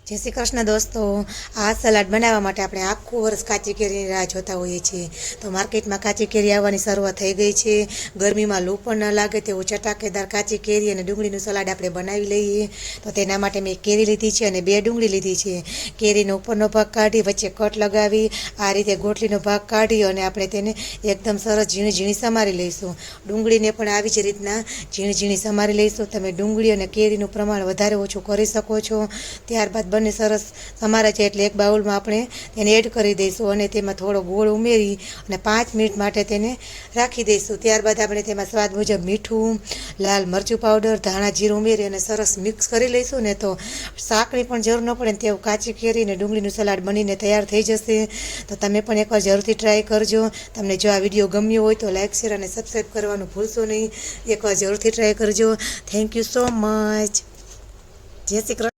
જય શ્રી કૃષ્ણ દોસ્તો। આ સલાડ બનાવવા માટે આપણે આખું વર્ષ કાચી કેરીની રાહ જોતા હોઈએ છીએ। તો માર્કેટમાં કાચી કેરી આવવાની શરૂઆત થઈ ગઈ છે। ગરમીમાં લૂ પણ ન લાગે તેવું ચટાકેદાર કાચી કેરી અને ડુંગળીનું સલાડ આપણે બનાવી લઈએ। તો તેના માટે મેં કેરી લીધી છે અને 2 ડુંગળી લીધી છે। કેરીનો ઉપરનો ભાગ કાઢી વચ્ચે કટ લગાવી આ રીતે ગોટલીનો ભાગ કાઢી અને આપણે તેને એકદમ સરસ ઝીણી ઝીણી સમારી લઈશું। ડુંગળીને પણ આવી જ રીતના ઝીણી ઝીણી સમારી લઈશું। તમે ડુંગળી અને કેરીનું પ્રમાણ વધારે ઓછું કરી શકો છો। ત્યારબાદ બંને સરસ સમારાય છે એટલે એક બાઉલમાં આપણે તેને એડ કરી દઈશું અને તેમાં થોડો ગોળ ઉમેરી અને 5 મિનિટ માટે તેને રાખી દઈશું। ત્યારબાદ આપણે તેમાં સ્વાદ મુજબ મીઠું, લાલ મરચું પાવડર, ધાણા જીરું ઉમેરી અને સરસ મિક્સ કરી લઈશું ને તો શાકની પણ જરૂર ન પડે ને તેવું કાચી કેરી અને ડુંગળીનું સલાડ બનીને તૈયાર થઈ જશે। તો તમે પણ એકવાર જરૂરથી ટ્રાય કરજો। તમને જો આ વિડીયો ગમ્યો હોય તો લાઈક, શેર અને સબસ્ક્રાઈબ કરવાનું ભૂલશો નહીં। એકવાર જરૂરથી ટ્રાય કરજો। Thank you so much. જય શ્રી કૃષ્ણ।